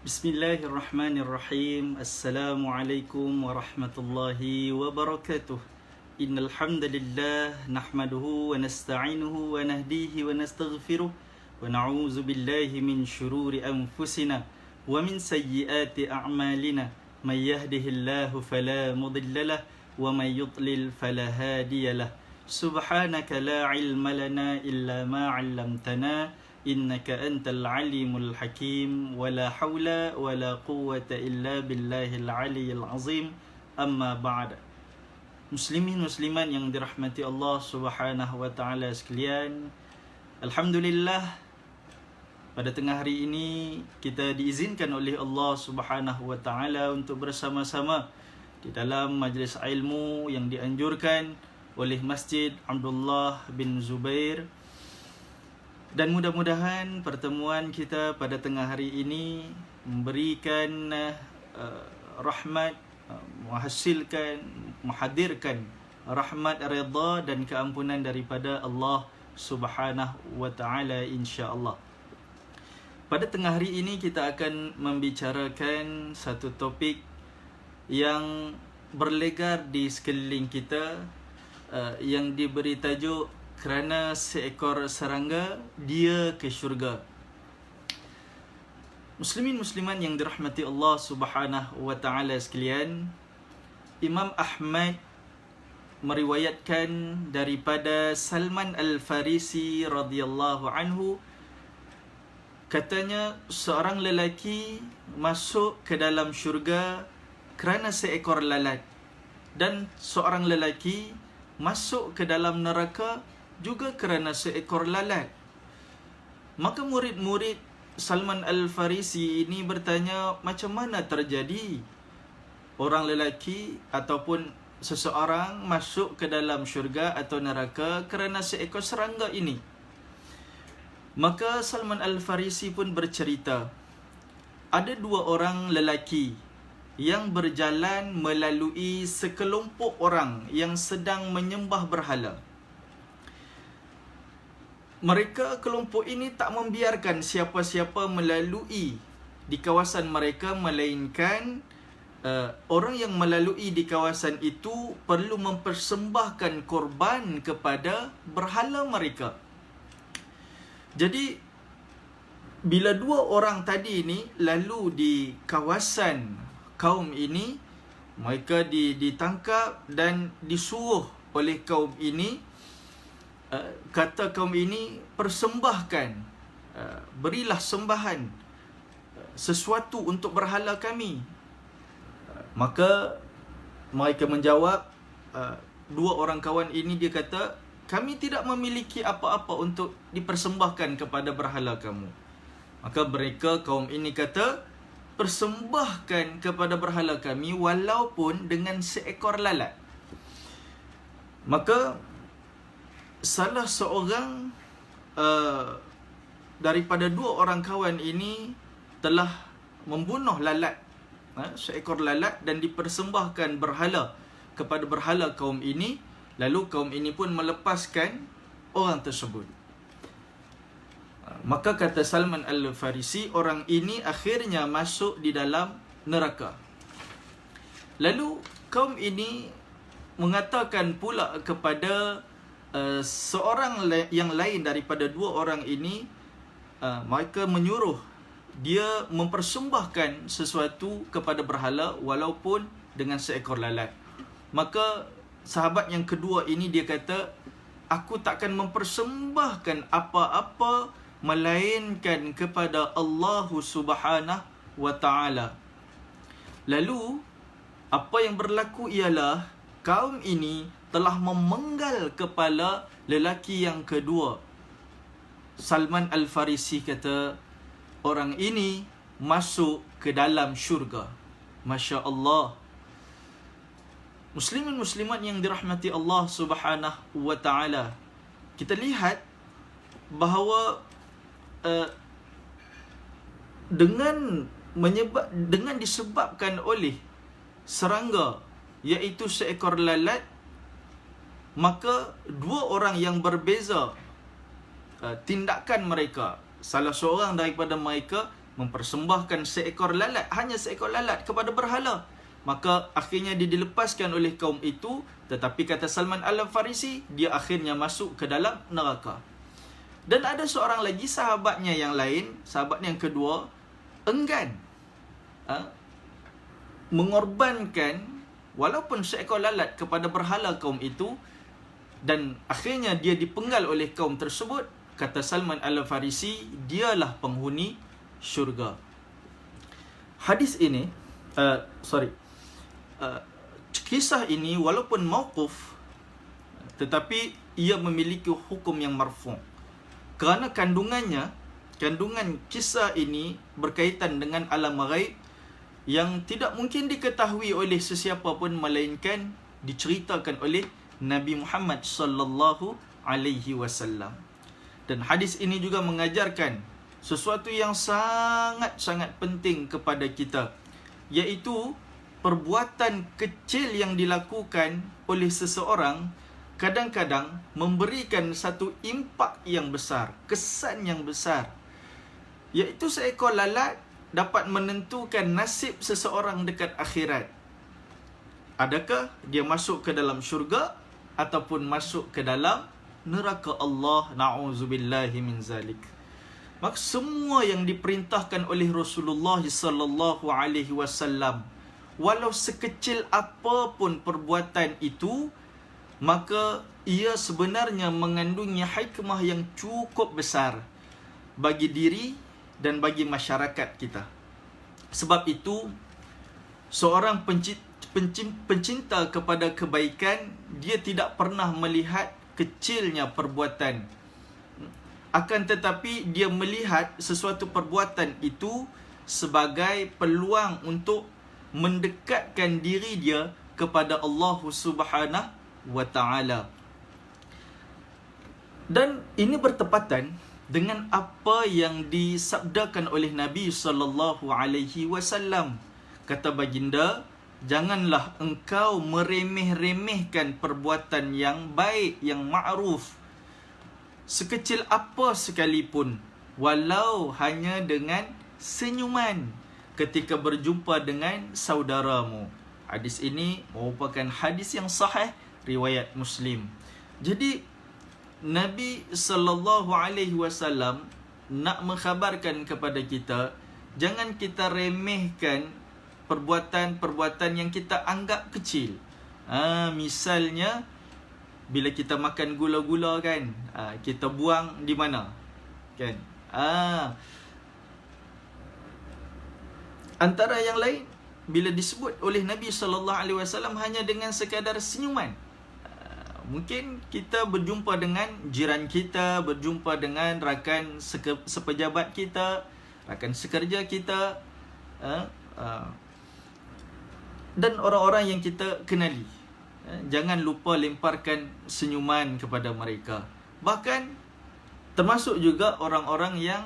Bismillahirrahmanirrahim. Assalamualaikum warahmatullahi wabarakatuh. Innal hamdalillah nahmaduhu wa nasta'inuhu wa nahdihi wa nastaghfiruh wa na'udzu billahi min shururi anfusina wa min sayyiati a'malina. May yahdihillahu fala mudilla lahu wa may yudlil fala hadiya lahu. Subhanaka la ilma lana illa ma 'allamtana innaka antal alimul hakim wala haula wala quwwata illa billahil aliyyil azim. Amma ba'd. Muslimin muslimat yang dirahmati Allah Subhanahu wa taala sekalian, alhamdulillah pada tengah hari ini kita diizinkan oleh Allah Subhanahu wa taala untuk bersama-sama di dalam majlis ilmu yang dianjurkan oleh Masjid Abdullah bin Zubair. Dan mudah-mudahan pertemuan kita pada tengah hari ini memberikan rahmat, menghadirkan rahmat, redha dan keampunan daripada Allah Subhanahu wa taala insya-Allah. Pada tengah hari ini kita akan membicarakan satu topik yang berlegar di sekeliling kita, yang diberi tajuk kerana seekor serangga dia ke syurga. Muslimin muslimat yang dirahmati Allah Subhanahu wa taala sekalian, Imam Ahmad meriwayatkan daripada Salman Al-Farisi radhiyallahu anhu, katanya seorang lelaki masuk ke dalam syurga kerana seekor lalat, dan seorang lelaki masuk ke dalam neraka juga kerana seekor lalat. Maka murid-murid Salman Al-Farisi ini bertanya, macam mana terjadi orang lelaki ataupun seseorang masuk ke dalam syurga atau neraka kerana seekor serangga ini? Maka Salman Al-Farisi pun bercerita, ada dua orang lelaki yang berjalan melalui sekelompok orang yang sedang menyembah berhala. Mereka, kelompok ini tak membiarkan siapa-siapa melalui di kawasan mereka, melainkan orang yang melalui di kawasan itu perlu mempersembahkan korban kepada berhala mereka. Jadi bila dua orang tadi ini lalu di kawasan kaum ini, mereka ditangkap dan disuruh oleh kaum ini, kata kaum ini, persembahkan, berilah sembahan sesuatu untuk berhala kami. Maka mereka menjawab, dua orang kawan ini, dia kata, kami tidak memiliki apa-apa untuk dipersembahkan kepada berhala kamu. Maka mereka, kaum ini kata, persembahkan kepada berhala kami walaupun dengan seekor lalat. Maka salah seorang daripada dua orang kawan ini telah membunuh lalat, seekor lalat, dan dipersembahkan berhala kepada berhala kaum ini. Lalu kaum ini pun melepaskan orang tersebut. Maka kata Salman Al-Farisi, orang ini akhirnya masuk di dalam neraka. Lalu kaum ini mengatakan pula kepada seorang yang lain daripada dua orang ini, mereka menyuruh dia mempersembahkan sesuatu kepada berhala walaupun dengan seekor lalat. Maka sahabat yang kedua ini, dia kata, aku takkan mempersembahkan apa-apa melainkan kepada Allah Subhanahu wa taala. Lalu apa yang berlaku ialah kaum ini telah memenggal kepala lelaki yang kedua. Salman Al-Farisi kata, orang ini masuk ke dalam syurga. Masya Allah. Muslimin muslimat yang dirahmati Allah Subhanahu wa taala, kita lihat bahawa dengan disebabkan oleh serangga, iaitu seekor lalat, maka dua orang yang berbeza tindakan mereka. Salah seorang daripada mereka mempersembahkan seekor lalat, hanya seekor lalat kepada berhala. Maka akhirnya dia dilepaskan oleh kaum itu. Tetapi kata Salman Al-Farisi, dia akhirnya masuk ke dalam neraka. Dan ada seorang lagi sahabatnya yang lain, sahabat yang kedua, enggan mengorbankan walaupun seekor lalat kepada berhala kaum itu. Dan akhirnya dia dipenggal oleh kaum tersebut. Kata Salman Al-Farisi, dialah penghuni syurga. Hadis ini, kisah ini walaupun mauquf, tetapi ia memiliki hukum yang marfu'. Kerana kandungan kisah ini berkaitan dengan alam ghaib yang tidak mungkin diketahui oleh sesiapa pun melainkan diceritakan oleh Nabi Muhammad sallallahu alaihi wasallam. Dan hadis ini juga mengajarkan sesuatu yang sangat-sangat penting kepada kita, iaitu perbuatan kecil yang dilakukan oleh seseorang kadang-kadang memberikan satu impak yang besar, kesan yang besar. Iaitu seekor lalat dapat menentukan nasib seseorang dekat akhirat. Adakah dia masuk ke dalam syurga ataupun masuk ke dalam neraka Allah, na'udzubillahi min zalik. Maka semua yang diperintahkan oleh Rasulullah sallallahu alaihi wasallam, walau sekecil apapun perbuatan itu, maka ia sebenarnya mengandungi hikmah yang cukup besar bagi diri dan bagi masyarakat kita. Sebab itu, seorang pencinta kepada kebaikan, dia tidak pernah melihat kecilnya perbuatan. Akan tetapi dia melihat sesuatu perbuatan itu sebagai peluang untuk mendekatkan diri dia kepada Allah Subhanahu wa ta'ala. Dan ini bertepatan dengan apa yang disabdakan oleh Nabi sallallahu alaihi wasallam. Kata baginda, janganlah engkau meremeh-remehkan perbuatan yang baik, yang ma'ruf, sekecil apa sekalipun, walau hanya dengan senyuman ketika berjumpa dengan saudaramu. Hadis ini merupakan hadis yang sahih riwayat Muslim. Jadi Nabi sallallahu alaihi wasallam nak mengkhabarkan kepada kita, jangan kita remehkan perbuatan-perbuatan yang kita anggap kecil. Misalnya bila kita makan gula-gula kan, kita buang di mana? Kan? Antara yang lain, bila disebut oleh Nabi sallallahu alaihi wasallam hanya dengan sekadar senyuman. Mungkin kita berjumpa dengan jiran kita, berjumpa dengan rakan sepejabat kita, rakan sekerja kita, dan orang-orang yang kita kenali. Jangan lupa lemparkan senyuman kepada mereka. Bahkan termasuk juga orang-orang yang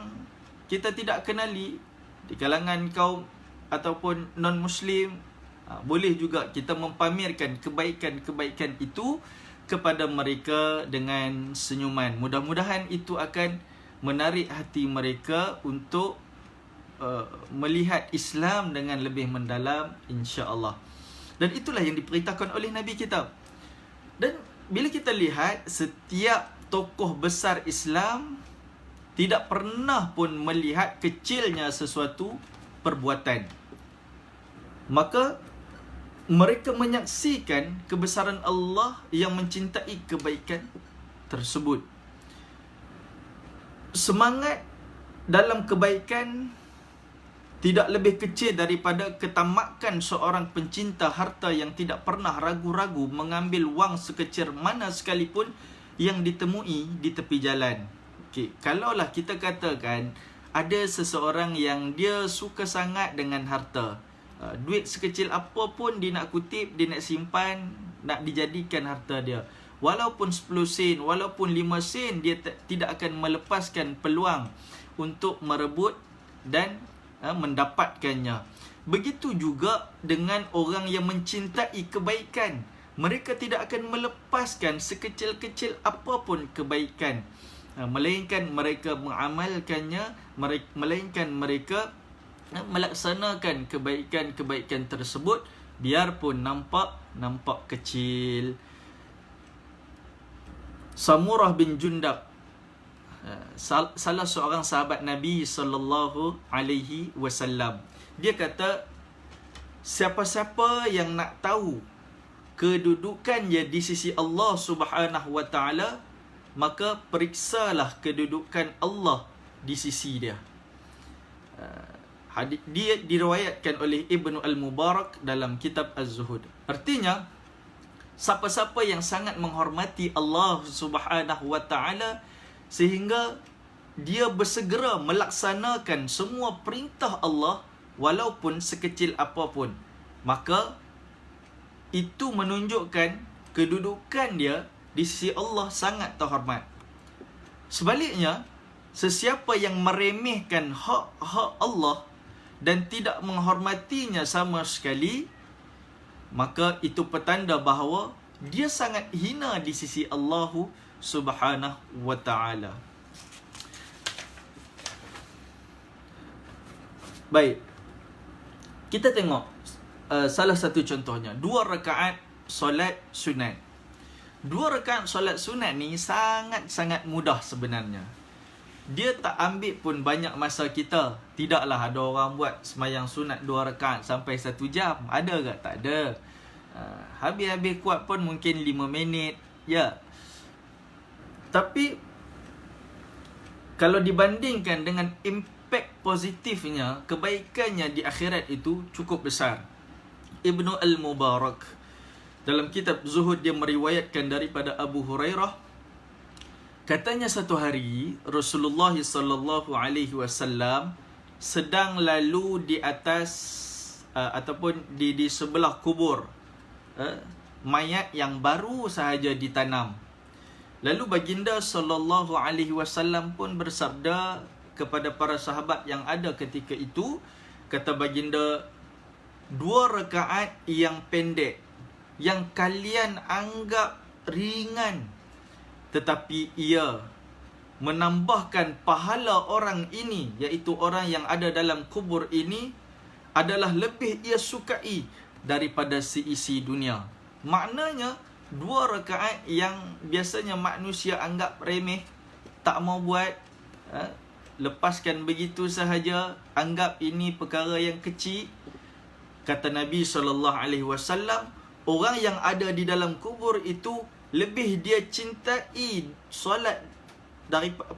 kita tidak kenali di kalangan kaum ataupun non-Muslim. Boleh juga kita mempamerkan kebaikan-kebaikan itu kepada mereka dengan senyuman. Mudah-mudahan itu akan menarik hati mereka untuk melihat Islam dengan lebih mendalam, insya-Allah. Dan itulah yang diperintahkan oleh Nabi kita. Dan bila kita lihat, setiap tokoh besar Islam tidak pernah pun melihat kecilnya sesuatu perbuatan. Maka mereka menyaksikan kebesaran Allah yang mencintai kebaikan tersebut. Semangat dalam kebaikan tidak lebih kecil daripada ketamakan seorang pencinta harta yang tidak pernah ragu-ragu mengambil wang sekecil mana sekalipun yang ditemui di tepi jalan. Kalaulah kita katakan ada seseorang yang dia suka sangat dengan harta, duit sekecil apapun dia nak kutip, dia nak simpan, nak dijadikan harta dia. Walaupun 10 sen, walaupun 5 sen, dia tidak akan melepaskan peluang untuk merebut dan mendapatkannya. Begitu juga dengan orang yang mencintai kebaikan. Mereka tidak akan melepaskan sekecil-kecil apapun kebaikan. melainkan mereka mengamalkannya, melainkan mereka melaksanakan kebaikan-kebaikan tersebut biarpun nampak kecil. Samurah bin Jundab, salah seorang sahabat Nabi sallallahu alaihi wasallam, dia kata, siapa-siapa yang nak tahu kedudukannya di sisi Allah Subhanahu wa taala, maka periksalah kedudukan Allah di sisi dia. Hadis dia diriwayatkan oleh Ibnu Al-Mubarak dalam kitab Az-Zuhud. Artinya, siapa-siapa yang sangat menghormati Allah Subhanahu wa taala sehingga dia bersegera melaksanakan semua perintah Allah walaupun sekecil apapun, maka itu menunjukkan kedudukan dia di sisi Allah sangat terhormat. Sebaliknya, sesiapa yang meremehkan hak Allah dan tidak menghormatinya sama sekali, maka itu petanda bahawa dia sangat hina di sisi Allah Subhanahu wa taala. Baik, kita tengok salah satu contohnya, 2 rakaat solat sunat. 2 rakaat solat sunat ni sangat-sangat mudah sebenarnya. Dia tak ambil pun banyak masa kita. Tidaklah ada orang buat semayang sunat 2 rakaat sampai 1 jam. Ada ke? Tak ada. Habis-habis kuat pun mungkin 5 minit. Ya. Tapi kalau dibandingkan dengan impact positifnya, kebaikannya di akhirat itu cukup besar. Ibnu Al-Mubarak dalam kitab Zuhud, dia meriwayatkan daripada Abu Hurairah, katanya satu hari Rasulullah sallallahu alaihi wasallam sedang lalu di atas ataupun di sebelah kubur mayat yang baru sahaja ditanam. Lalu baginda sallallahu alaihi wasallam pun bersabda kepada para sahabat yang ada ketika itu, kata baginda, 2 rakaat yang pendek yang kalian anggap ringan, tetapi ia menambahkan pahala orang ini, iaitu orang yang ada dalam kubur ini, adalah lebih ia sukai daripada seisi dunia. Maknanya 2 rakaat yang biasanya manusia anggap remeh, tak mau buat, lepaskan begitu sahaja, anggap ini perkara yang kecil. Kata Nabi SAW, orang yang ada di dalam kubur itu lebih dia cintai solat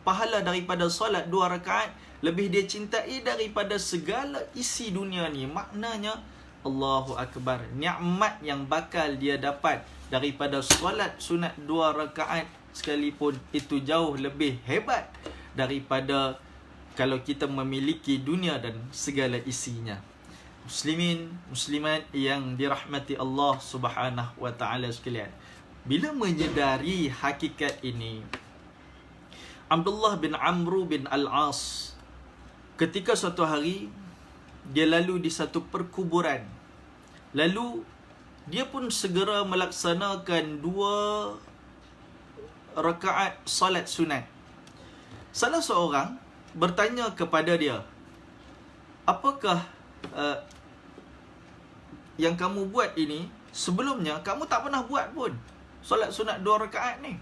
pahala daripada solat 2 rakaat, lebih dia cintai daripada segala isi dunia ni. Maknanya, Allahu Akbar, nikmat yang bakal dia dapat daripada solat sunat 2 rakaat sekalipun itu jauh lebih hebat daripada kalau kita memiliki dunia dan segala isinya. Muslimin, muslimat yang dirahmati Allah Subhanahu wa taala sekalian, bila menyedari hakikat ini, Abdullah bin Amr bin Al-As ketika suatu hari dia lalu di satu perkuburan, lalu dia pun segera melaksanakan 2 rakaat salat sunat. Salah seorang bertanya kepada dia, apakah yang kamu buat ini sebelumnya kamu tak pernah buat pun? Solat sunat 2 rakaat ni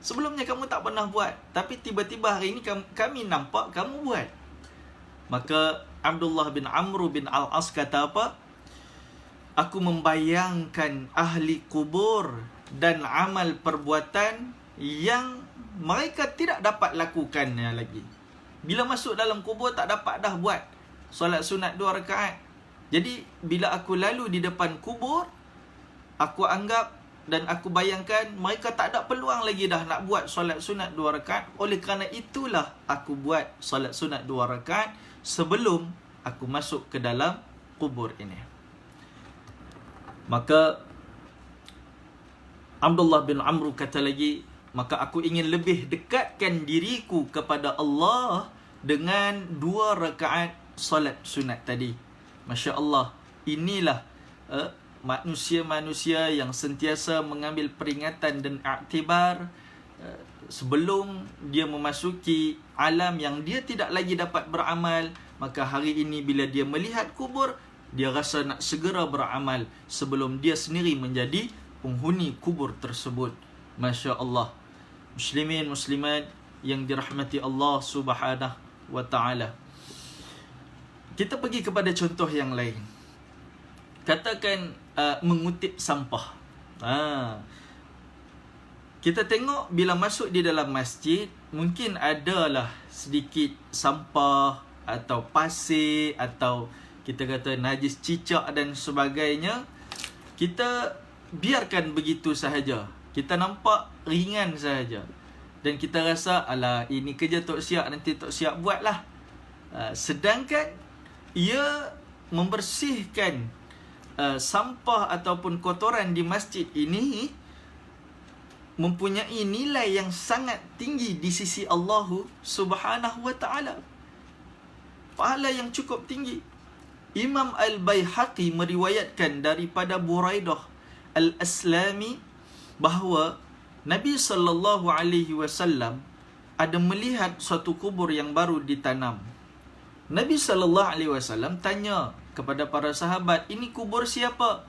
sebelumnya kamu tak pernah buat, tapi tiba-tiba hari ini kami nampak kamu buat. Maka Abdullah bin Amr bin Al-As kata apa? Aku membayangkan ahli kubur dan amal perbuatan yang mereka tidak dapat lakukannya lagi. Bila masuk dalam kubur tak dapat dah buat solat sunat 2 rakaat. Jadi bila aku lalu di depan kubur, aku anggap dan aku bayangkan mereka tak ada peluang lagi dah nak buat solat sunat 2 rakaat. Oleh kerana itulah aku buat solat sunat 2 rakaat sebelum aku masuk ke dalam kubur ini. Maka Abdullah bin Amr kata lagi, maka aku ingin lebih dekatkan diriku kepada Allah dengan 2 rakaat solat sunat tadi. Masya Allah, inilah manusia-manusia yang sentiasa mengambil peringatan dan iktibar sebelum dia memasuki alam yang dia tidak lagi dapat beramal, maka hari ini bila dia melihat kubur, dia rasa nak segera beramal sebelum dia sendiri menjadi penghuni kubur tersebut. Masya Allah. Muslimin, muslimat yang dirahmati Allah Subhanahu wa ta'ala. Kita pergi kepada contoh yang lain. Katakan mengutip sampah. Kita tengok bila masuk di dalam masjid, mungkin adalah sedikit sampah atau pasir atau kita kata najis cicak dan sebagainya. Kita biarkan begitu sahaja. Kita nampak ringan sahaja. Dan kita rasa, alah, ini kerja Tok Siap, nanti Tok Siap buatlah. Sedangkan ia membersihkan sampah ataupun kotoran di masjid ini mempunyai nilai yang sangat tinggi di sisi Allah Subhanahu wa ta'ala. Pahala yang cukup tinggi. Imam Al-Baihaqi meriwayatkan daripada Buraidah Al-Aslami bahawa Nabi SAW ada melihat suatu kubur yang baru ditanam. Nabi SAW tanya kepada para sahabat, ini kubur siapa?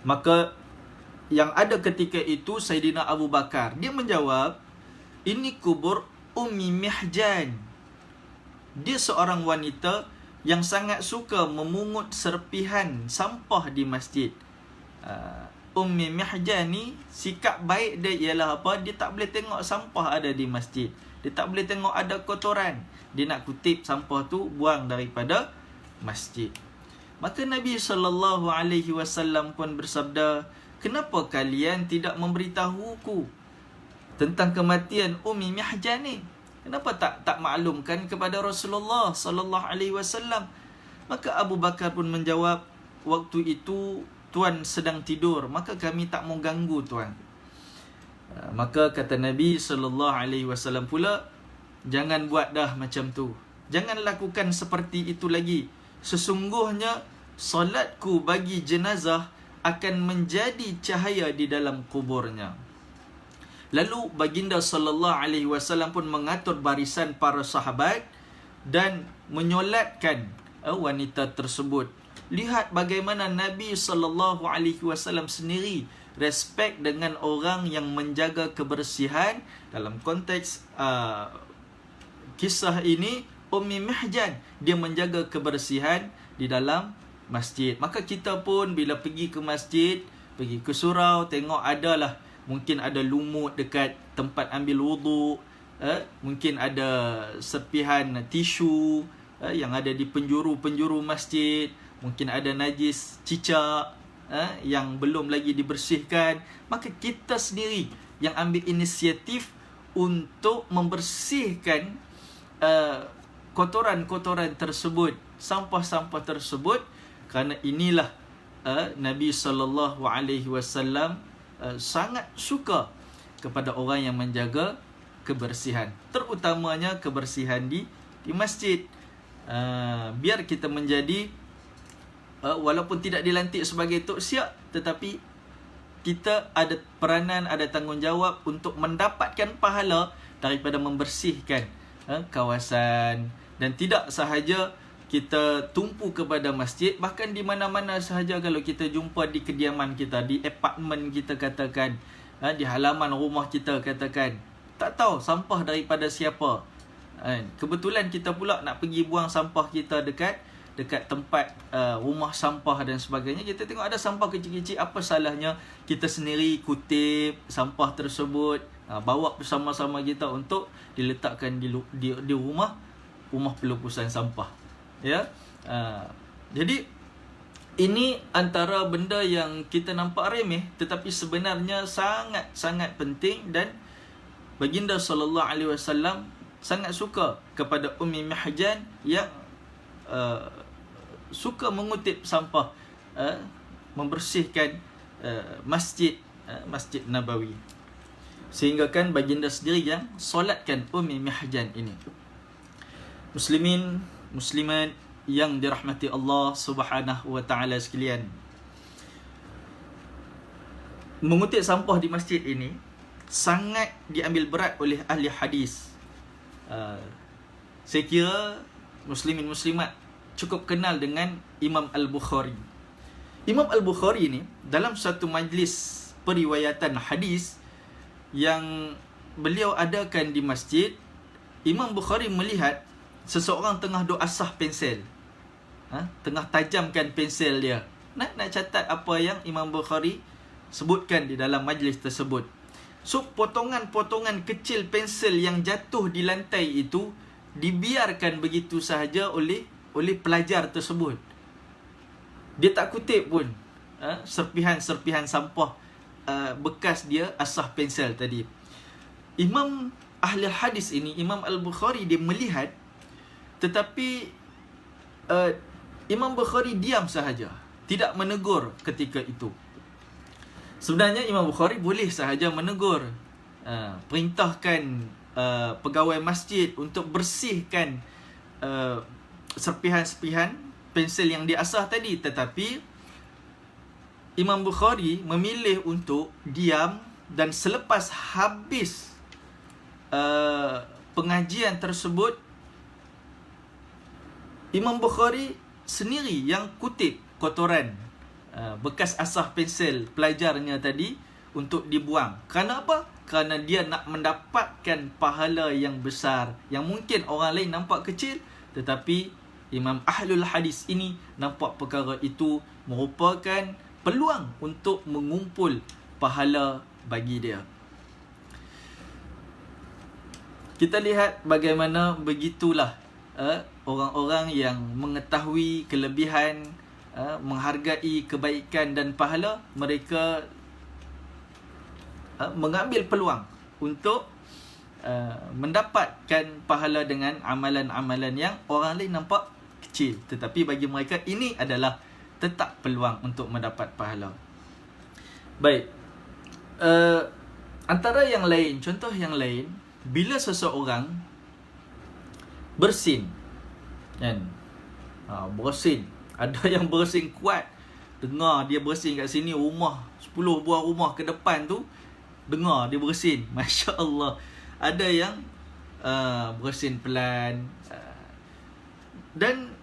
Maka yang ada ketika itu Sayyidina Abu Bakar, dia menjawab, ini kubur Ummi Mihjan. Dia seorang wanita yang sangat suka memungut serpihan sampah di masjid. Ummi Mihjan ni sikap baik dia ialah apa? Dia tak boleh tengok sampah ada di masjid. Dia tak boleh tengok ada kotoran. Dia nak kutip sampah tu, buang daripada masjid. Maka Nabi SAW pun bersabda, kenapa kalian tidak memberitahuku tentang kematian Ummi Mihjan ni? Kenapa tak maklumkan kepada Rasulullah SAW? Maka Abu Bakar pun menjawab, waktu itu Tuan sedang tidur, maka kami tak mau ganggu Tuan. Maka kata Nabi SAW pula, jangan buat dah macam tu. Jangan lakukan seperti itu lagi. Sesungguhnya solatku bagi jenazah akan menjadi cahaya di dalam kuburnya. Lalu baginda SAW pun mengatur barisan para sahabat dan menyolatkan wanita tersebut. Lihat bagaimana Nabi SAW sendiri respect dengan orang yang menjaga kebersihan. Dalam konteks kisah ini, Ummi Mihjan, dia menjaga kebersihan di dalam masjid. Maka kita pun bila pergi ke masjid, pergi ke surau, tengok adalah mungkin ada lumut dekat tempat ambil wuduk, mungkin ada serpihan tisu yang ada di penjuru-penjuru masjid, mungkin ada najis cicak yang belum lagi dibersihkan. Maka kita sendiri yang ambil inisiatif untuk membersihkan kotoran-kotoran tersebut, sampah-sampah tersebut. Kerana inilah Nabi SAW sangat suka kepada orang yang menjaga kebersihan, terutamanya kebersihan di masjid. Biar kita menjadi walaupun tidak dilantik sebagai Tok Siap, tetapi kita ada peranan, ada tanggungjawab untuk mendapatkan pahala daripada membersihkan kawasan. Dan tidak sahaja kita tumpu kepada masjid, bahkan di mana-mana sahaja. Kalau kita jumpa di kediaman kita, di apartmen kita katakan, di halaman rumah kita katakan, tak tahu sampah daripada siapa. Kebetulan kita pula nak pergi buang sampah kita dekat tempat rumah sampah dan sebagainya. Kita tengok ada sampah kecil-kecil, apa salahnya kita sendiri kutip sampah tersebut, bawa bersama-sama kita untuk diletakkan di rumah pelupusan sampah. Ya, jadi ini antara benda yang kita nampak remeh, tetapi sebenarnya sangat-sangat penting. Dan baginda SAW sangat suka kepada Ummi Mihjan yang suka mengutip sampah, membersihkan masjid Nabawi. Sehingga kan baginda sendiri yang solatkan Ummi Mihjan ini. Muslimin, muslimat yang dirahmati Allah Subhanahu wa ta'ala sekalian, mengutip sampah di masjid ini sangat diambil berat oleh ahli hadis. Saya kira muslimin muslimat cukup kenal dengan Imam Al-Bukhari. Imam Al-Bukhari ni dalam satu majlis periwayatan hadis yang beliau adakan di masjid, Imam Bukhari melihat seseorang tengah duk asah pensel. Tengah tajamkan pensel dia. Nak catat apa yang Imam Bukhari sebutkan di dalam majlis tersebut. So, potongan-potongan kecil pensel yang jatuh di lantai itu dibiarkan begitu sahaja oleh pelajar tersebut. Dia tak kutip pun serpihan-serpihan sampah bekas dia asah pensel tadi. Imam ahli hadis ini, Imam Al-Bukhari, dia melihat, tetapi Imam Bukhari diam sahaja, tidak menegur ketika itu. Sebenarnya Imam Bukhari boleh sahaja menegur, perintahkan pegawai masjid untuk bersihkan serpihan-serpihan pensel yang diasah tadi. Tetapi Imam Bukhari memilih untuk diam, dan selepas habis pengajian tersebut, Imam Bukhari sendiri yang kutip kotoran bekas asah pensel pelajarnya tadi untuk dibuang. Kerana apa? Kerana dia nak mendapatkan pahala yang besar, yang mungkin orang lain nampak kecil, tetapi Imam Ahlul Hadis ini nampak perkara itu merupakan peluang untuk mengumpul pahala bagi dia. Kita lihat bagaimana begitulah orang-orang yang mengetahui kelebihan, menghargai kebaikan dan pahala, mereka mengambil peluang untuk mendapatkan pahala dengan amalan-amalan yang orang lain nampak kecil, tetapi bagi mereka ini adalah tetap peluang untuk mendapat pahala. Baik, antara yang lain, contoh yang lain, bila seseorang bersin, kan? Bersin, ada yang bersin kuat, dengar dia bersin kat sini, rumah 10 buah rumah ke depan tu dengar dia bersin, Masya Allah. Ada yang bersin pelan, dan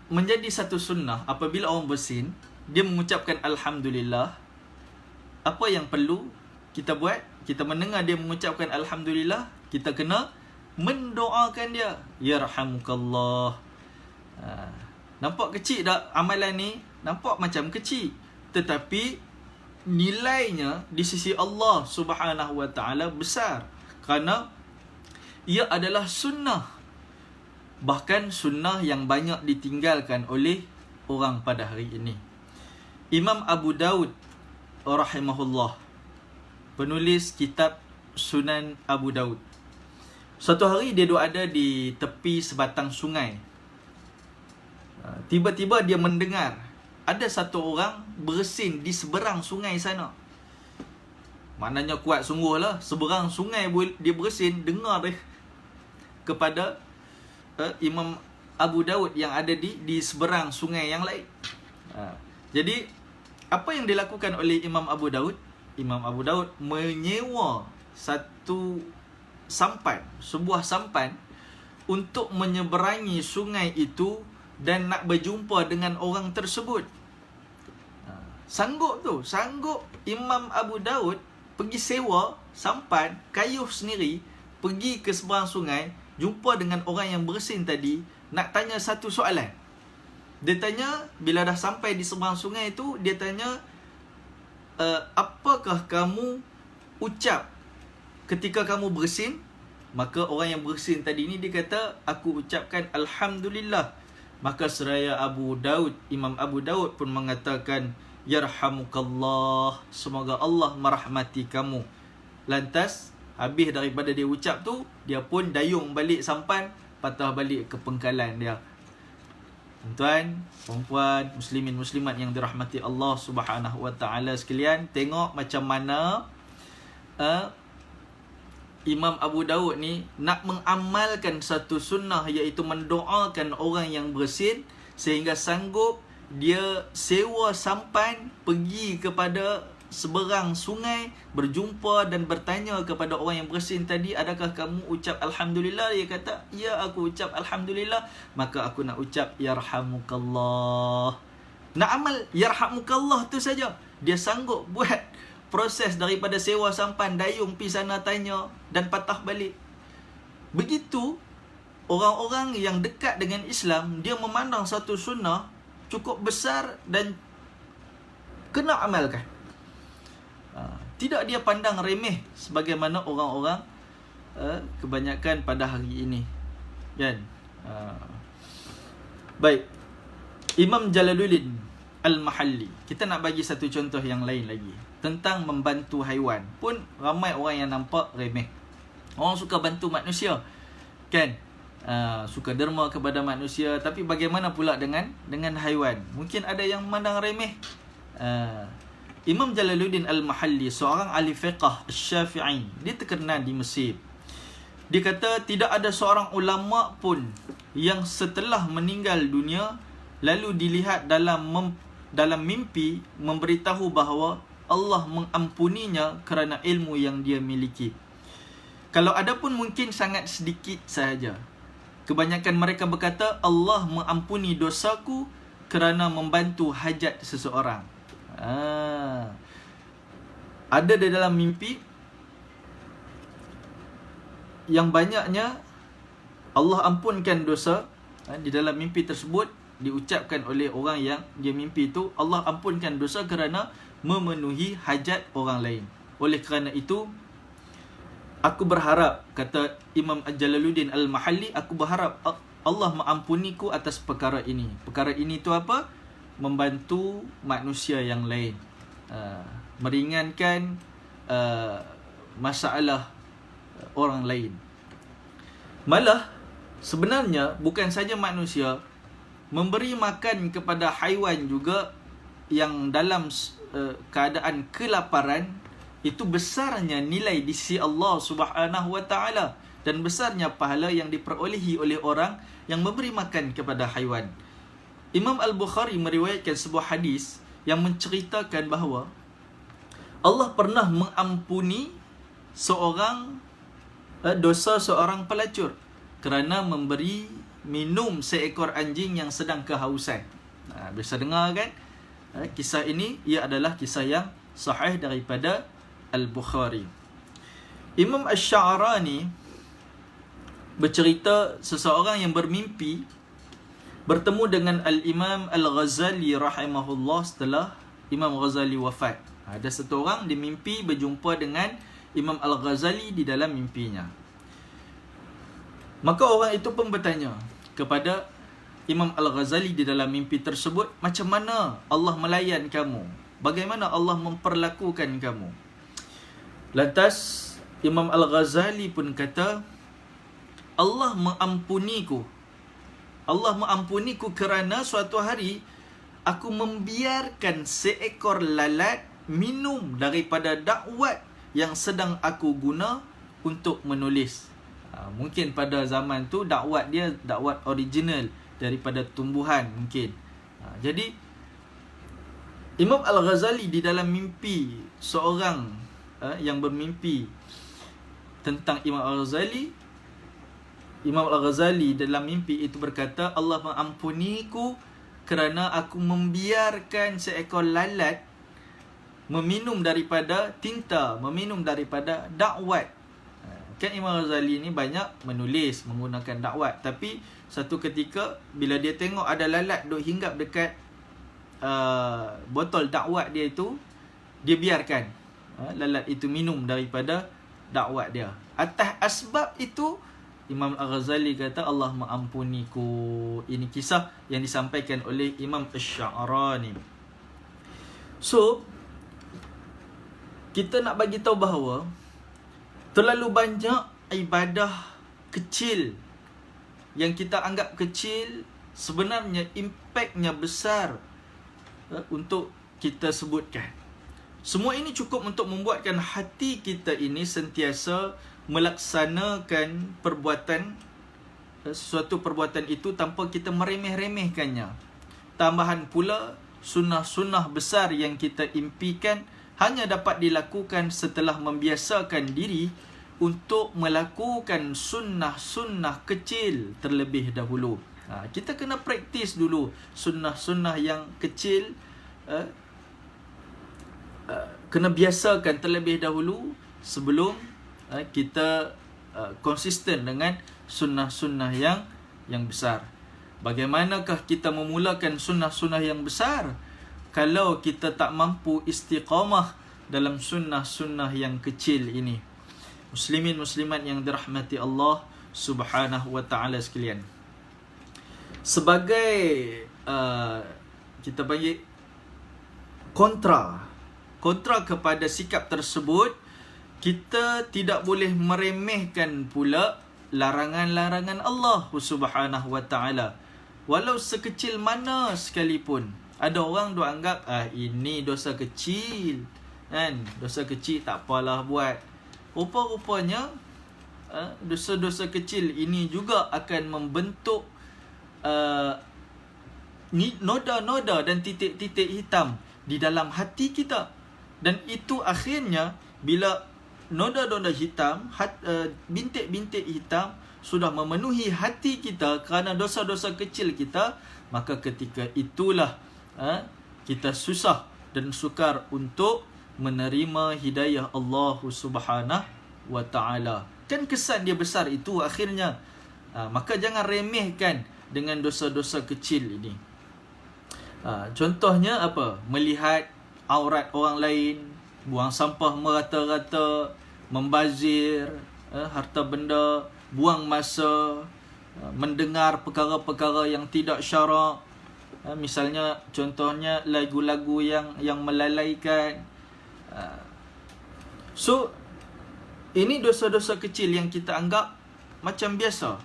menjadi satu sunnah apabila orang bersin, dia mengucapkan Alhamdulillah. Apa yang perlu kita buat? Kita mendengar dia mengucapkan Alhamdulillah, kita kena mendoakan dia, Yarhamukallah. Nampak kecil tak amalan ni? Nampak macam kecil, tetapi nilainya di sisi Allah Subhanahu Wa Taala besar, kerana ia adalah sunnah. Bahkan sunnah yang banyak ditinggalkan oleh orang pada hari ini. Imam Abu Daud rahimahullah, penulis kitab Sunan Abu Daud, suatu hari dia ada di tepi sebatang sungai. Tiba-tiba dia mendengar ada satu orang bersin di seberang sungai sana. Maknanya kuat sungguh lah, seberang sungai dia bersin, dengar dia kepada Imam Abu Daud yang ada di seberang sungai yang lain. Jadi apa yang dilakukan oleh Imam Abu Daud? Imam Abu Daud menyewa satu sampan, sebuah sampan, untuk menyeberangi sungai itu dan nak berjumpa dengan orang tersebut. Sanggup Imam Abu Daud pergi sewa sampan, kayuh sendiri, pergi ke seberang sungai, jumpa dengan orang yang bersin tadi, nak tanya satu soalan. Dia tanya, bila dah sampai di seberang sungai itu, dia tanya, apakah kamu ucap ketika kamu bersin? Maka orang yang bersin tadi ni dia kata, aku ucapkan Alhamdulillah. Maka seraya Imam Abu Daud pun mengatakan, Yarhamukallah, semoga Allah merahmati kamu. Lantas habis daripada dia ucap tu, dia pun dayung balik sampan, patah balik ke pengkalan dia. Tuan, perempuan, muslimin muslimat yang dirahmati Allah Subhanahu Wa Taala sekalian, tengok macam mana Imam Abu Daud ni nak mengamalkan satu sunnah, iaitu mendoakan orang yang bersin, sehingga sanggup dia sewa sampan, pergi kepada seberang sungai, berjumpa dan bertanya kepada orang yang bersin tadi, adakah kamu ucap Alhamdulillah? Dia kata, ya, aku ucap Alhamdulillah. Maka aku nak ucap Yarhamukallah. Nak amal Yarhamukallah tu saja. Dia sanggup buat proses daripada sewa sampan, dayung, pi sana tanya dan patah balik. Begitu orang-orang yang dekat dengan Islam, dia memandang satu sunnah cukup besar dan kena amalkan. Tidak dia pandang remeh sebagaimana orang-orang kebanyakan pada hari ini, kan? Baik, Imam Jalaluddin Al-Mahalli, kita nak bagi satu contoh yang lain lagi tentang membantu haiwan. Pun ramai orang yang nampak remeh. Orang suka bantu manusia, kan? Suka derma kepada manusia. Tapi bagaimana pula dengan haiwan? Mungkin ada yang memandang remeh. Imam Jalaluddin Al-Mahalli, seorang ahli fiqh Syafi'i, dia terkenal di Mesir. Dia kata tidak ada seorang ulama pun yang setelah meninggal dunia lalu dilihat dalam mimpi memberitahu bahawa Allah mengampuninya kerana ilmu yang dia miliki. Kalau ada pun mungkin sangat sedikit sahaja. Kebanyakan mereka berkata, Allah mengampuni dosaku kerana membantu hajat seseorang. Ada di dalam mimpi yang banyaknya Allah ampunkan dosa. Di dalam mimpi tersebut diucapkan oleh orang yang dia mimpi itu, Allah ampunkan dosa kerana memenuhi hajat orang lain. Oleh kerana itu, aku berharap, kata Imam Jalaluddin Al-Mahalli, aku berharap Allah mengampuniku atas perkara ini. Perkara ini tu apa? Membantu manusia yang lain, meringankan masalah orang lain. Malah sebenarnya bukan saja manusia, memberi makan kepada haiwan juga yang dalam keadaan kelaparan, itu besarnya nilai di sisi Allah Subhanahu wa taala dan besarnya pahala yang diperolehi oleh orang yang memberi makan kepada haiwan. Imam Al-Bukhari meriwayatkan sebuah hadis yang menceritakan bahawa Allah pernah mengampuni dosa seorang pelacur kerana memberi minum seekor anjing yang sedang kehausan. Biasa dengar kan? Kisah ini ia adalah kisah yang sahih daripada Al-Bukhari. Imam Asy-Sya'rani bercerita seseorang yang bermimpi bertemu dengan Al-Imam Al-Ghazali rahimahullah setelah Imam Ghazali wafat. Ada satu orang di mimpi berjumpa dengan Imam Al-Ghazali di dalam mimpinya. Maka orang itu pun bertanya kepada Imam Al-Ghazali di dalam mimpi tersebut, macam mana Allah melayan kamu? Bagaimana Allah memperlakukan kamu? Lantas Imam Al-Ghazali pun kata, Allah mengampuniku kerana suatu hari aku membiarkan seekor lalat minum daripada dakwat yang sedang aku guna untuk menulis. Mungkin pada zaman tu dakwat dia dakwat original daripada tumbuhan mungkin. Jadi Imam Al-Ghazali di dalam mimpi seorang yang bermimpi tentang Imam Al-Ghazali dalam mimpi itu berkata, Allah mengampuniku kerana aku membiarkan seekor lalat meminum daripada tinta, meminum daripada dakwat. Kan Imam Ghazali ni banyak menulis menggunakan dakwat, tapi satu ketika bila dia tengok ada lalat duk hinggap dekat botol dakwat dia itu, dia biarkan lalat itu minum daripada dakwat dia. Atas asbab itu Imam Al-Ghazali kata Allah mengampuniku. Ini kisah yang disampaikan oleh Imam Asy-Sya'rani. So kita nak bagi tahu bahawa terlalu banyak ibadah kecil yang kita anggap kecil, sebenarnya impaknya besar untuk kita sebutkan. Semua ini cukup untuk membuatkan hati kita ini sentiasa melaksanakan sesuatu perbuatan itu tanpa kita meremeh-remehkannya. Tambahan pula sunnah-sunnah besar yang kita impikan hanya dapat dilakukan setelah membiasakan diri untuk melakukan sunnah-sunnah kecil terlebih dahulu. Kita kena praktis dulu sunnah-sunnah yang kecil, kena biasakan terlebih dahulu sebelum kita konsisten dengan sunnah-sunnah yang besar. Bagaimanakah kita memulakan sunnah-sunnah yang besar kalau kita tak mampu istiqamah dalam sunnah-sunnah yang kecil ini? Muslimin muslimat yang dirahmati Allah Subhanahu wa ta'ala sekalian, sebagai kita panggil kontra kepada sikap tersebut, kita tidak boleh meremehkan pula larangan-larangan Allah Subhanahu wa ta'ala, walau sekecil mana sekalipun. Ada orang duk anggap ini dosa kecil, kan? Dosa kecil tak apalah buat. Rupa-rupanya dosa-dosa kecil ini juga akan membentuk noda-noda dan titik-titik hitam di dalam hati kita. Dan itu akhirnya bila noda-noda hitam, bintik-bintik hitam sudah memenuhi hati kita kerana dosa-dosa kecil kita, maka ketika itulah kita susah dan sukar untuk menerima hidayah Allah Subhanahu wa ta'ala. Kan kesan dia besar itu akhirnya. Maka jangan remehkan dengan dosa-dosa kecil ini. Contohnya apa? Melihat aurat orang lain, buang sampah merata-rata, membazir harta benda, buang masa, mendengar perkara-perkara yang tidak syarak. Misalnya contohnya lagu-lagu yang melalaikan. So ini dosa-dosa kecil yang kita anggap macam biasa.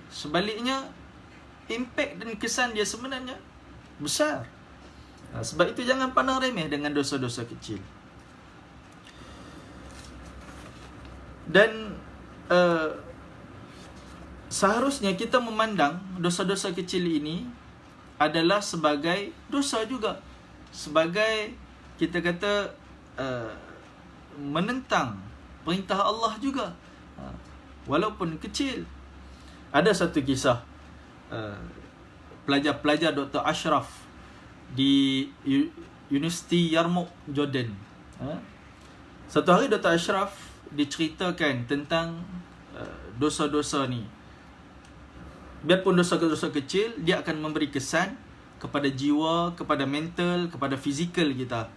Sebaliknya impak dan kesan dia sebenarnya besar. Sebab itu jangan pandang remeh dengan dosa-dosa kecil. Dan seharusnya kita memandang dosa-dosa kecil ini adalah sebagai dosa juga, sebagai kita kata menentang perintah Allah juga, walaupun kecil. Ada satu kisah pelajar-pelajar Dr. Ashraf di Universiti Yarmouk, Jordan. Satu hari Dr. Ashraf diceritakan tentang dosa-dosa ni. Biarpun dosa-dosa kecil, dia akan memberi kesan kepada jiwa, kepada mental, kepada fizikal kita.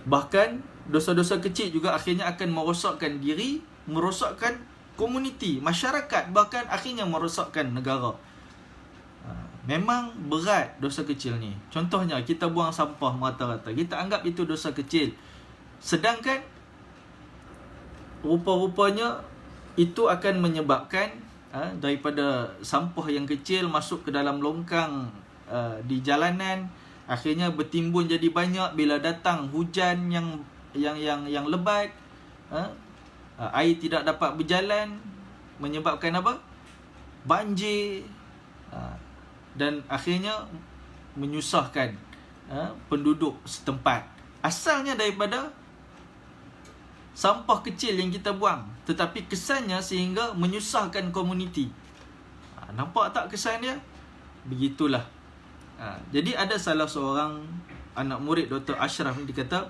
Bahkan dosa-dosa kecil juga akhirnya akan merosakkan diri, merosakkan komuniti, masyarakat, bahkan akhirnya merosakkan negara. Memang berat dosa kecil ni. Contohnya kita buang sampah merata-rata, kita anggap itu dosa kecil, sedangkan rupa-rupanya itu akan menyebabkan daripada sampah yang kecil masuk ke dalam longkang di jalanan, akhirnya bertimbun jadi banyak. Bila datang hujan yang lebat, air tidak dapat berjalan, menyebabkan apa? Banjir, dan akhirnya menyusahkan penduduk setempat. Asalnya daripada sampah kecil yang kita buang, tetapi kesannya sehingga menyusahkan komuniti. Nampak tak kesan dia? Begitulah. Jadi ada salah seorang anak murid Dr. Ashraf ni, dia kata,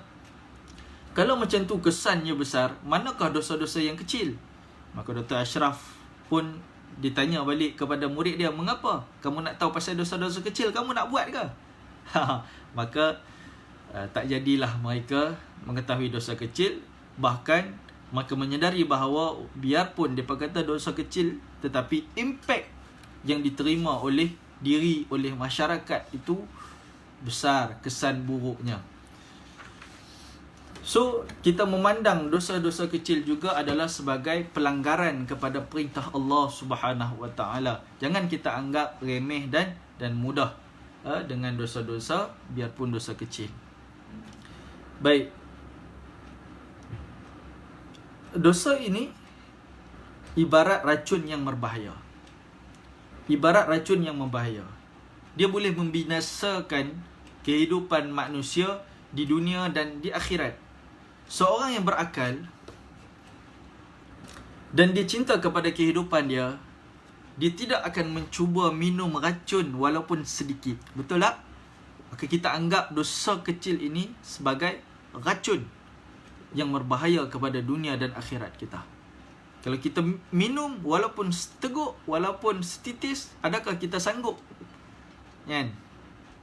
kalau macam tu kesannya besar, manakah dosa-dosa yang kecil? Maka Dr. Ashraf pun ditanya balik kepada murid dia, mengapa kamu nak tahu pasal dosa-dosa kecil, kamu nak buat ke? Maka tak jadilah mereka mengetahui dosa kecil. Bahkan mereka menyedari bahawa biarpun mereka kata dosa kecil, tetapi impak yang diterima oleh diri, oleh masyarakat itu besar, kesan buruknya. So, kita memandang dosa-dosa kecil juga adalah sebagai pelanggaran kepada perintah Allah Subhanahu wa ta'ala. Jangan kita anggap remeh dan mudah dengan dosa-dosa, biarpun dosa kecil. Baik. Dosa ini ibarat racun yang berbahaya. Ibarat racun yang membahaya. Dia boleh membinasakan kehidupan manusia di dunia dan di akhirat. Seorang yang berakal dan dia cinta kepada kehidupan dia, dia tidak akan mencuba minum racun walaupun sedikit. Betul tak? Maka kita anggap dosa kecil ini sebagai racun yang berbahaya kepada dunia dan akhirat kita. Kalau kita minum walaupun seteguk, walaupun setitis, adakah kita sanggup? Kan?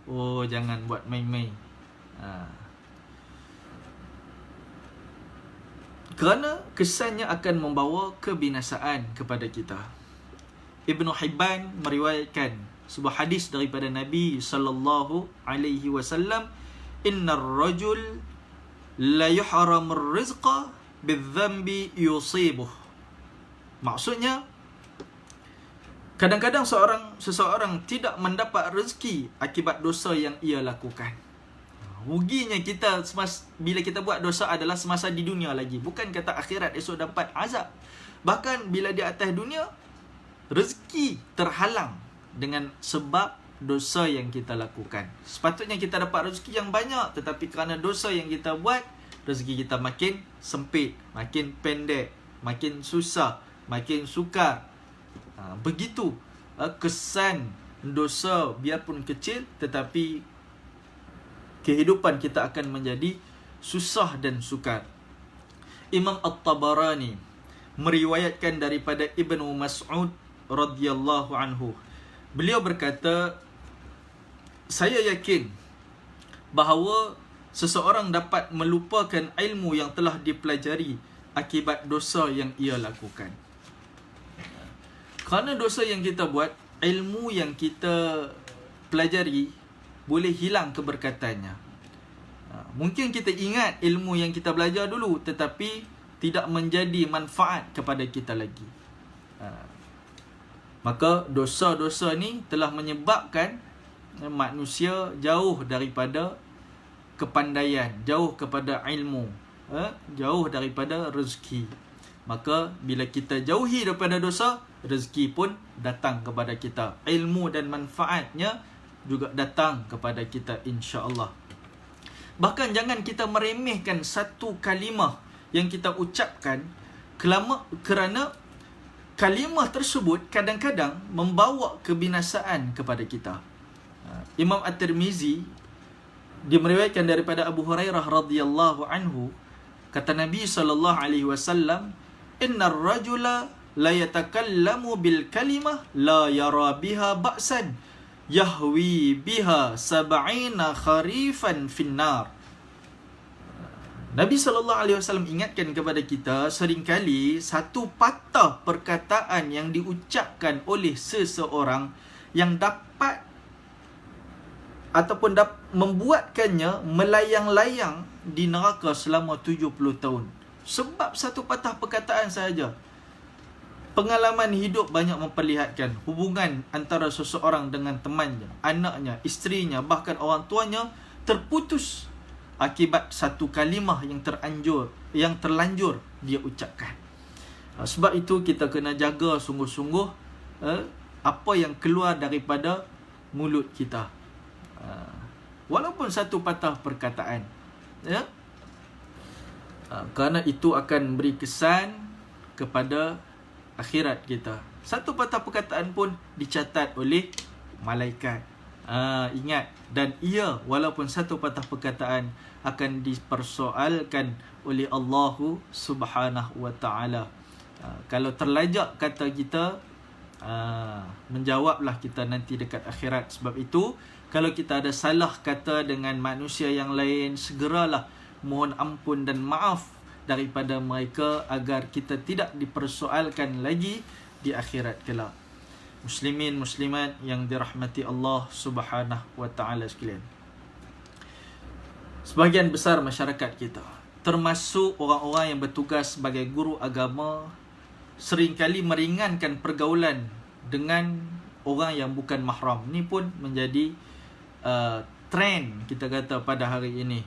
Oh, jangan buat main-main. Kerana kesannya akan membawa kebinasaan kepada kita. Ibnu Hibban meriwayatkan sebuah hadis daripada Nabi sallallahu alaihi wasallam, "Innar rajul la yuhramur rizqa bidzambi yusibuh." Maksudnya, kadang-kadang seseorang tidak mendapat rezeki akibat dosa yang ia lakukan. Ruginya kita bila kita buat dosa adalah semasa di dunia lagi. Bukan kata akhirat esok dapat azab. Bahkan bila di atas dunia, rezeki terhalang dengan sebab dosa yang kita lakukan. Sepatutnya kita dapat rezeki yang banyak, tetapi kerana dosa yang kita buat, rezeki kita makin sempit, makin pendek, makin susah, makin sukar. Begitu kesan dosa biarpun kecil, tetapi kehidupan kita akan menjadi susah dan sukar. Imam At-Tabarani meriwayatkan daripada Ibnu Mas'ud radhiyallahu anhu. Beliau berkata, saya yakin bahawa seseorang dapat melupakan ilmu yang telah dipelajari akibat dosa yang ia lakukan. Kerana dosa yang kita buat, ilmu yang kita pelajari boleh hilang keberkatannya. Mungkin kita ingat ilmu yang kita belajar dulu, tetapi tidak menjadi manfaat kepada kita lagi. Maka dosa-dosa ni telah menyebabkan manusia jauh daripada kepandaian, jauh kepada ilmu, jauh daripada rezeki. Maka bila kita jauhi daripada dosa, rezeki pun datang kepada kita. Ilmu dan manfaatnya juga datang kepada kita, insya-Allah. Bahkan jangan kita meremehkan satu kalimah yang kita ucapkan, kerana kalimah tersebut kadang-kadang membawa kebinasaan kepada kita. Imam At-Tirmizi dia meriwayatkan daripada Abu Hurairah radhiyallahu anhu, kata Nabi sallallahu alaihi wasallam, "Innar rajula la yatakallamu bil kalimah la yara biha ba'san yahwi biha 70 kharifan finnar." Nabi SAW ingatkan kepada kita, seringkali satu patah perkataan yang diucapkan oleh seseorang yang dapat ataupun membuatkannya melayang-layang di neraka selama 70 tahun. Sebab satu patah perkataan sahaja. Pengalaman hidup banyak memperlihatkan hubungan antara seseorang dengan temannya, anaknya, isterinya, bahkan orang tuanya terputus akibat satu kalimah yang terlanjur dia ucapkan. Sebab itu kita kena jaga sungguh-sungguh apa yang keluar daripada mulut kita. Walaupun satu patah perkataan, ya. Kerana itu akan beri kesan kepada akhirat kita. Satu patah perkataan pun dicatat oleh malaikat. Ingat, dan ia walaupun satu patah perkataan akan dipersoalkan oleh Allah Subhanahu wa taala. Kalau terlajak kata kita, menjawablah kita nanti dekat akhirat. Sebab itu kalau kita ada salah kata dengan manusia yang lain, segeralah mohon ampun dan maaf daripada mereka agar kita tidak dipersoalkan lagi di akhirat kelak. Muslimin, muslimat yang dirahmati Allah Subhanahu wa taala sekalian. Sebahagian besar masyarakat kita, termasuk orang-orang yang bertugas sebagai guru agama, seringkali meringankan pergaulan dengan orang yang bukan mahram. Ini pun menjadi trend kita kata pada hari ini.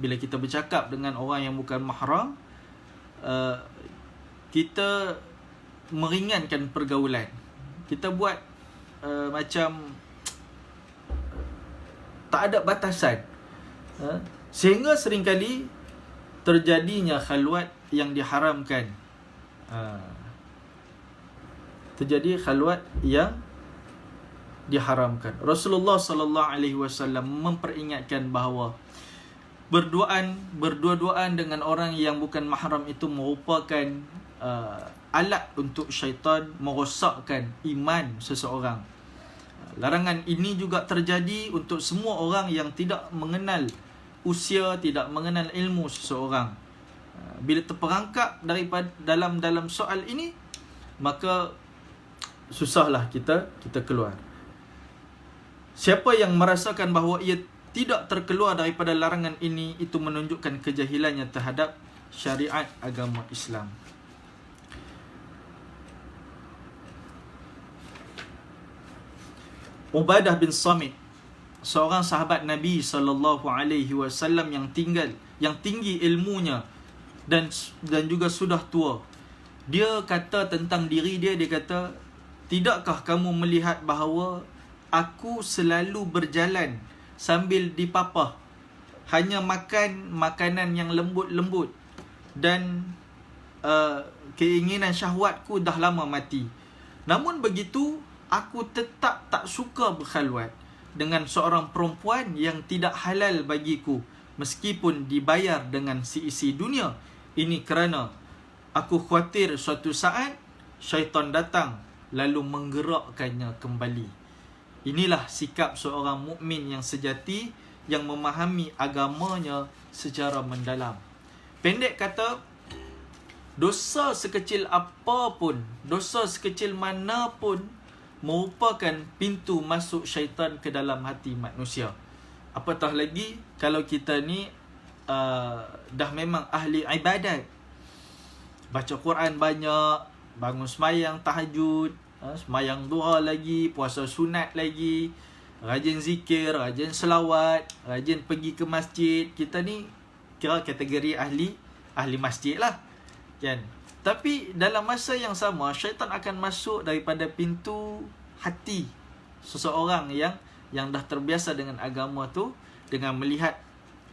Bila kita bercakap dengan orang yang bukan mahram, kita meringankan pergaulan. Kita buat macam tak ada batasan. Sehingga seringkali terjadinya khalwat yang diharamkan. Terjadi khalwat yang diharamkan. Rasulullah sallallahu alaihi wasallam memperingatkan bahawa berdua-duaan dengan orang yang bukan mahram itu merupakan alat untuk syaitan merosakkan iman seseorang. Larangan ini juga terjadi untuk semua orang yang tidak mengenal usia, tidak mengenal ilmu seseorang. Bila terperangkap daripada dalam soal ini, maka susahlah kita keluar. Siapa yang merasakan bahawa ia tidak terkeluar daripada larangan ini, itu menunjukkan kejahilannya terhadap syariat agama Islam. Ubadah bin Samit, seorang sahabat Nabi sallallahu alaihi wasallam yang tinggi ilmunya dan juga sudah tua. Dia kata tentang diri dia kata, "Tidakkah kamu melihat bahawa aku selalu berjalan sambil dipapah, hanya makan makanan yang lembut-lembut, dan keinginan syahwatku dah lama mati. Namun begitu, aku tetap tak suka berkhalwat dengan seorang perempuan yang tidak halal bagiku, meskipun dibayar dengan seisi dunia. Ini kerana aku khawatir suatu saat syaitan datang lalu menggerakkannya kembali." Inilah sikap seorang mukmin yang sejati, yang memahami agamanya secara mendalam. Pendek kata, dosa sekecil apapun, dosa sekecil manapun merupakan pintu masuk syaitan ke dalam hati manusia. Apatah lagi kalau kita ni dah memang ahli ibadat, baca Quran banyak, bangun sembahyang tahajud, sembahyang duha lagi, puasa sunat lagi, rajin zikir, rajin selawat, rajin pergi ke masjid. Kita ni kira kategori ahli masjid lah, kan? Tapi dalam masa yang sama, syaitan akan masuk daripada pintu hati seseorang yang dah terbiasa dengan agama tu, dengan melihat,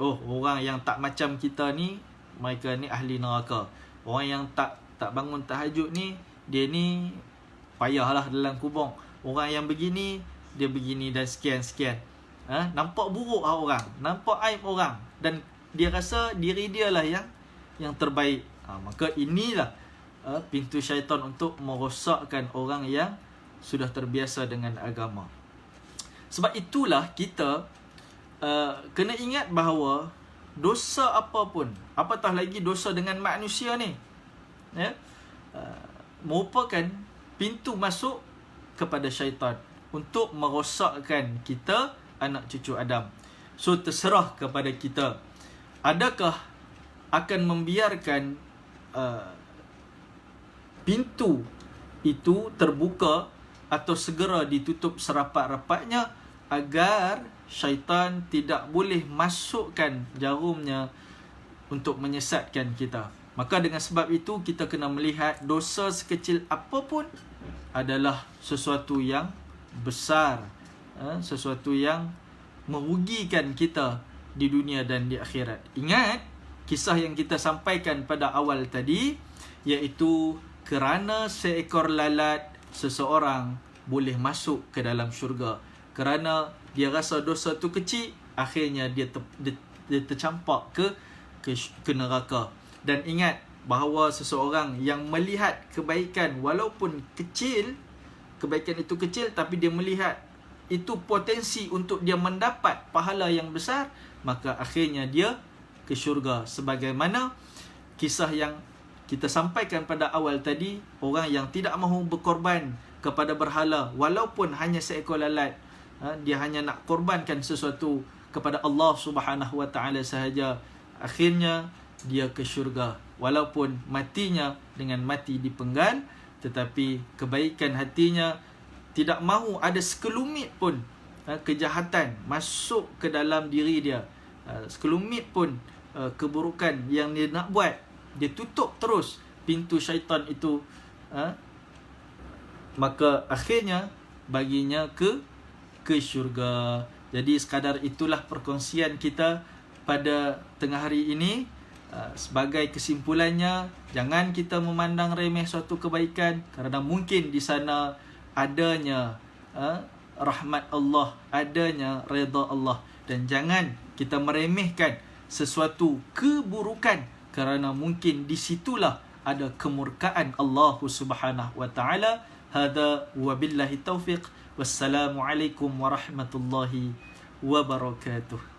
oh, orang yang tak macam kita ni, mereka ni ahli neraka. Orang yang tak bangun tahajud ni, dia ni payahlah dalam kubur. Orang yang begini, dia begini dan sekian-sekian. Nampak buruk orang, nampak aib orang, dan dia rasa diri dia lah yang terbaik. Maka inilah pintu syaitan untuk merosakkan orang yang sudah terbiasa dengan agama. Sebab itulah kita kena ingat bahawa dosa apapun, apatah lagi dosa dengan manusia ni, merupakan pintu masuk kepada syaitan untuk merosakkan kita, anak cucu Adam. So terserah kepada kita, adakah akan membiarkan pintu itu terbuka atau segera ditutup serapat-rapatnya agar syaitan tidak boleh masukkan jarumnya untuk menyesatkan kita. Maka dengan sebab itu, kita kena melihat dosa sekecil apapun adalah sesuatu yang besar, sesuatu yang merugikan kita di dunia dan di akhirat. Ingat kisah yang kita sampaikan pada awal tadi, iaitu kerana seekor lalat seseorang boleh masuk ke dalam syurga. Kerana dia rasa dosa tu kecil, akhirnya dia tercampak ke neraka. Dan ingat bahawa seseorang yang melihat kebaikan walaupun kecil, kebaikan itu kecil, tapi dia melihat itu potensi untuk dia mendapat pahala yang besar, maka akhirnya dia ke syurga. Sebagaimana kisah yang kita sampaikan pada awal tadi, orang yang tidak mahu berkorban kepada berhala walaupun hanya seekor lalat, dia hanya nak korbankan sesuatu kepada Allah Subhanahu Wa Taala sahaja, akhirnya dia ke syurga walaupun matinya dengan mati dipenggal, tetapi kebaikan hatinya tidak mahu ada sekelumit pun kejahatan masuk ke dalam diri dia, sekelumit pun keburukan yang dia nak buat. Dia tutup terus pintu syaitan itu, maka akhirnya baginya ke syurga. Jadi sekadar itulah perkongsian kita pada tengah hari ini, sebagai kesimpulannya, jangan kita memandang remeh suatu kebaikan, kerana mungkin di sana adanya rahmat Allah, adanya redha Allah. Dan jangan kita meremehkan sesuatu keburukan, kerana mungkin di situlah ada kemurkaan Allah Subhanahu wa taala. Hadza wa billahi taufiq. Wassalamualaikum warahmatullahi wabarakatuh.